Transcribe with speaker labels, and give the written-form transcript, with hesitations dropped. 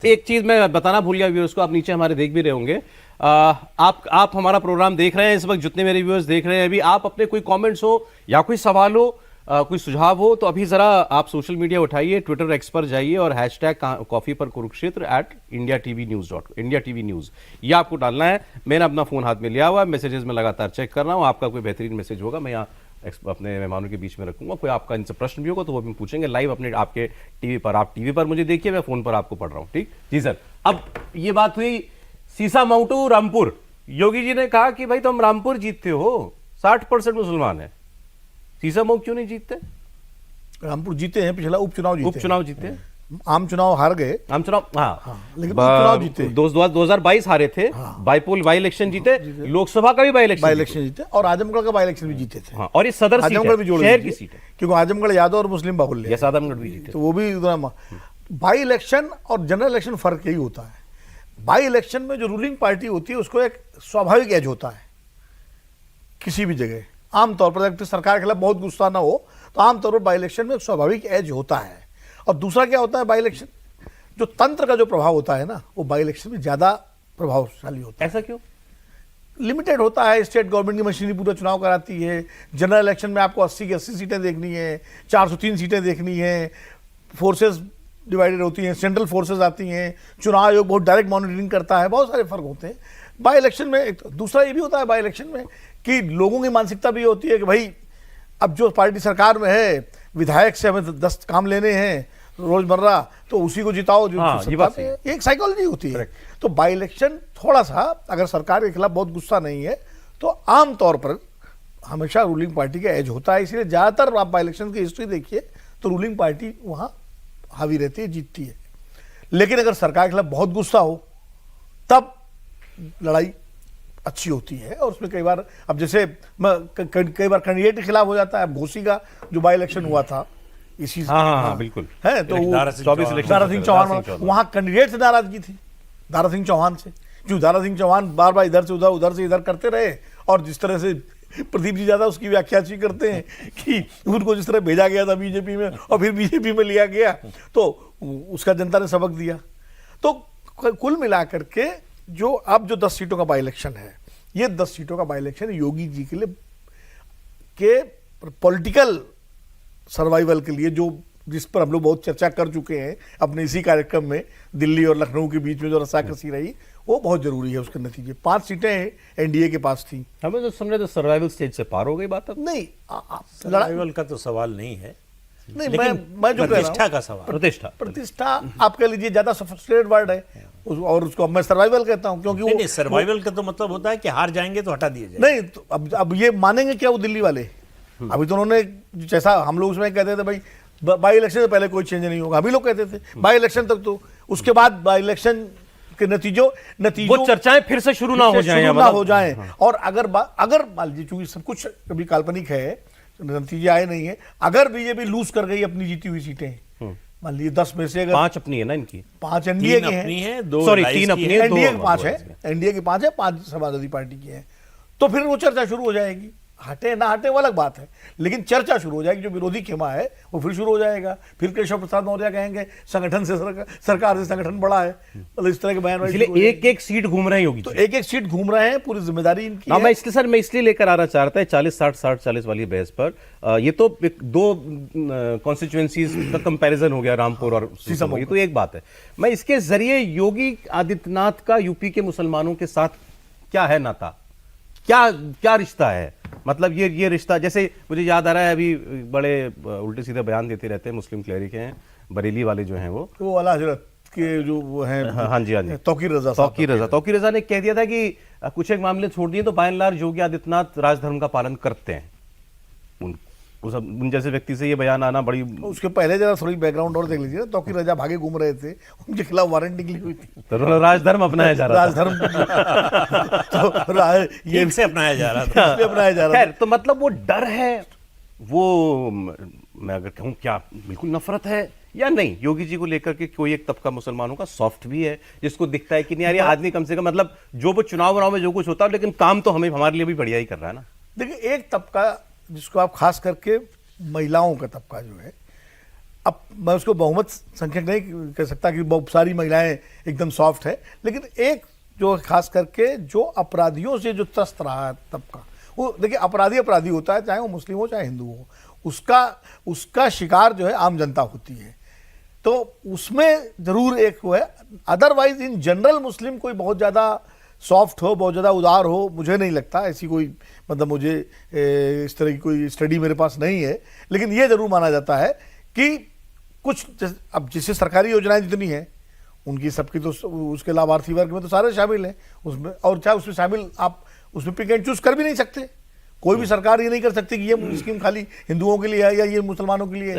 Speaker 1: एक चीज मैं बताना भूल गया व्यूअर्स को, आप नीचे हमारे देख भी रहे होंगे। आप हमारा प्रोग्राम देख रहे हैं इस वक्त, जितने मेरे व्यूअर्स देख रहे हैं अभी, आप अपने कोई कमेंट्स हो या कोई सवाल हो, कोई सुझाव हो, तो अभी जरा आप सोशल मीडिया उठाइए, ट्विटर एक्स पर जाइए और हैशटैग कॉफी पर कुरुक्षेत्र @IndiaTV News ये आपको डालना है। मैंने अपना फोन हाथ में लिया हुआ है, मैसेजेस में लगातार चेक कर रहा हूँ। आपका कोई बेहतरीन मैसेज होगा मैं यहाँ अपने मेहमानों के बीच में रखूंगा। कोई आपका इनसे प्रश्न भी होगा तो वो भी पूछेंगे लाइव अपने आपके टीवी पर। आप टीवी पर मुझे देखिए, मैं फोन पर आपको पढ़ रहा हूँ। ठीक जी सर। अब ये बात हुई सीसा माउंटू रामपुर, योगी जी ने कहा कि भाई तुम रामपुर जीतते हो, 60% मुसलमान है, सीसा माउंट क्यों नहीं जीतते?
Speaker 2: रामपुर जीते हैं, पिछला उपचुनाव जीते हैं। आम चुनाव हार गए,
Speaker 1: आम चुनाव हाँ,
Speaker 2: लेकिन उपचुनाव जीते।
Speaker 1: 2022 हारे थे, बाई इलेक्शन जीते, लोकसभा का भी बाई इलेक्शन
Speaker 2: जीते और आजमगढ़ का बाई इलेक्शन भी जीते थे।
Speaker 1: और ये सदर
Speaker 2: आजमगढ़ भी जोड़
Speaker 1: शहर की सीट है,
Speaker 2: क्योंकि आजमगढ़ यादव और मुस्लिम बाहुल्य,
Speaker 1: यस आजमगढ़ भी जीते,
Speaker 2: तो वो भी बाई इलेक्शन और जनरल इलेक्शन फर्क यही होता है। बाई इलेक्शन में जो रूलिंग पार्टी होती है उसको एक स्वाभाविक एज होता है किसी भी जगह। आमतौर पर अगर सरकार के खिलाफ बहुत गुस्सा ना हो तो आमतौर पर बाई इलेक्शन में एक स्वाभाविक एज होता है। और दूसरा क्या होता है, बाई इलेक्शन जो तंत्र का जो प्रभाव होता है ना, वो बाई इलेक्शन में ज्यादा प्रभावशाली होता है।
Speaker 1: ऐसा क्यों?
Speaker 2: लिमिटेड होता है, स्टेट गवर्नमेंट की मशीनरी पूरा चुनाव कराती है। जनरल इलेक्शन में आपको 80 की 80 सीटें देखनी है, 403 सीटें देखनी है, फोर्सेस डिवाइडेड होती हैं, सेंट्रल फोर्सेस आती हैं, चुनाव आयोग बहुत डायरेक्ट मॉनिटरिंग करता है, बहुत सारे फर्क होते हैं बाई इलेक्शन में। दूसरा ये भी होता है बाई इलेक्शन में कि लोगों की मानसिकता भी होती है कि भाई अब जो पार्टी सरकार में है, विधायक से हमें 10 काम लेने हैं रोजमर्रा, तो उसी को जिताओ जो एक साइकोलॉजी होती है। तो बाई इलेक्शन थोड़ा सा, अगर सरकार के खिलाफ बहुत गुस्सा नहीं है तो आमतौर पर हमेशा रूलिंग पार्टी का एज होता है। इसलिए ज्यादातर आप बाई इलेक्शन की हिस्ट्री देखिए तो रूलिंग पार्टी वहां हावी रहती है, जीतती है। लेकिन अगर सरकार के खिलाफ बहुत गुस्सा हो तब लड़ाई अच्छी होती है। और उसमें कई बार, अब जैसे कई बार कैंडिडेट के खिलाफ हो जाता है। घोसी का जो बाई इलेक्शन हुआ था इसी
Speaker 1: हाँ, बिल्कुल
Speaker 2: है, तो दारा सिंह चौहान, वहां कैंडिडेट से नाराजगी थी दारा सिंह चौहान से, क्यों दारा सिंह चौहान बार बार इधर से उधर से इधर करते रहे। और जिस तरह से प्रदीप जी ज्यादा उसकी व्याख्या अच्छी करते हैं कि उनको जिस तरह भेजा गया था बीजेपी में और फिर बीजेपी में लिया गया, तो उसका जनता ने सबक दिया। तो कुल मिलाकर के जो अब जो 10 सीटों का बाई इलेक्शन है, ये 10 सीटों का बाई इलेक्शन योगी जी के लिए के पॉलिटिकल सर्वाइवल के लिए, जो जिस पर हम लोग बहुत चर्चा कर चुके हैं अपने इसी कार्यक्रम में, दिल्ली और लखनऊ के बीच में जो रस्साकसी रही, वो बहुत जरूरी है उसके नतीजे। 5 सीटें एनडीए के पास थी।
Speaker 1: हमें तो समझे तो सर्वाइवल स्टेज से पार हो गई बात। अब नहीं,
Speaker 3: सर्वाइवल का तो सवाल नहीं है,
Speaker 2: नहीं मैं जो
Speaker 3: प्रतिष्ठा का सवाल,
Speaker 2: प्रतिष्ठा आप कह लीजिए, ज्यादा सोफिस्टिकेटेड वर्ड है और उसको मैं सर्वाइवल कहता हूं, क्योंकि
Speaker 3: नहीं, सर्वाइवल का तो मतलब होता है कि हार जाएंगे तो हटा दिए जाए।
Speaker 2: नहीं, तो अब ये मानेंगे क्या वो दिल्ली वाले? अभी तो उन्होंने, जैसा हम लोग उसमें कहते थे भाई बाई इलेक्शन से पहले कोई चेंज नहीं होगा, अभी लोग कहते थे बाई इलेक्शन तक, तो उसके बाद बाई इलेक्शन के नतीजों
Speaker 1: वो चर्चाएं फिर से शुरू ना हो जाएं।
Speaker 2: और अगर मान लीजिए, चूंकि सब कुछ कभी काल्पनिक है, नतीजे आए नहीं है, अगर बीजेपी लूज कर गई अपनी जीती हुई सीटें, मान लीजिए 10 में से अगर
Speaker 1: 5 अपनी है ना, इनकी
Speaker 2: 5 एनडीए की
Speaker 1: हैं, 3 अपनी है,
Speaker 2: एनडीए की 5 है, एनडीए की 5 है, 5 समाजवादी पार्टी की है, तो फिर वो चर्चा शुरू हो जाएगी। हटे ना हटे वो अलग बात है, लेकिन चर्चा शुरू हो जाएगी। जो विरोधी खेमा है वो फिर शुरू हो जाएगा। फिर केशव प्रसाद मौर्य कहेंगे संगठन से सरकार से संगठन बड़ा है, मतलब इस तरह के बयान।
Speaker 1: इसलिए एक सीट घूम रहे हैं योगी,
Speaker 2: तो एक सीट घूम रहे हैं, पूरी जिम्मेदारी इनकी है।
Speaker 1: मैं इसलिए लेकर आना चाहता है 40-60-60-40 वाली बहस पर। ये तो 2 कॉन्स्टिट्यूएंसीज का कंपैरिजन हो गया, रामपुर और सीसम, ये तो एक बात है। मैं इसके जरिए योगी आदित्यनाथ का यूपी के मुसलमानों के साथ क्या है नाता, क्या रिश्ता है? मतलब ये रिश्ता, जैसे मुझे याद आ रहा है, अभी बड़े उल्टे सीधे बयान देते रहते हैं मुस्लिम क्लेरिक हैं, बरेली वाले जो हैं, वो
Speaker 2: आला हजरत के जो वो हैं,
Speaker 1: हाँ जी,
Speaker 2: तौकीर
Speaker 1: रजा ने कह दिया था कि कुछ एक मामले छोड़ दिए तो bye and large Yogi Adityanath राजधर्म का पालन करते हैं। उन जैसे व्यक्ति से ये बयान आना बड़ी,
Speaker 2: उसके पहले जरा थोड़ी बैकग्राउंड और देख लीजिए। तौकीर रजा भागे घूम रहे थे, उनके खिलाफ वारंट निकली हुई थी,
Speaker 1: तो राजधर्म अपनाया जा रहा था।
Speaker 3: तो ये से अपनाया जा रहा था।
Speaker 1: तो मतलब वो डर है, वो मैं अगर कहूँ क्या बिल्कुल नफरत है या नहीं योगी जी को लेकर के? कोई एक तबका मुसलमानों का सॉफ्ट भी है जिसको दिखता है कि नहीं यार ये आदमी कम से कम, मतलब जो वो चुनाव में जो कुछ होता है, लेकिन काम तो हमारे लिए भी बढ़िया ही कर रहा है ना।
Speaker 2: देखिए, एक तबका जिसको आप खास करके महिलाओं का तबका जो है, अब मैं उसको बहुमत संख्यक नहीं कह सकता कि बहुत सारी महिलाएं एकदम सॉफ्ट है, लेकिन एक जो खास करके जो अपराधियों से जो त्रस्त रहा है तबका, वो देखिए अपराधी होता है, चाहे वो मुस्लिम हो चाहे हिंदू हो, उसका शिकार जो है आम जनता होती है। तो उसमें जरूर एक वो है, अदरवाइज इन जनरल मुस्लिम कोई बहुत ज़्यादा सॉफ्ट हो, बहुत ज़्यादा उदार हो, मुझे नहीं लगता। ऐसी कोई मतलब मुझे इस तरह की कोई स्टडी मेरे पास नहीं है, लेकिन ये जरूर माना जाता है कि कुछ अब जैसे सरकारी योजनाएं जितनी हैं उनकी सबकी तो उसके लाभार्थी वर्ग में तो सारे शामिल हैं उसमें, और चाहे उसमें शामिल आप उसमें पिक एंड चूज कर भी नहीं सकते। कोई भी सरकार ये नहीं कर सकती कि ये स्कीम खाली हिंदुओं के लिए है या ये मुसलमानों के लिए है।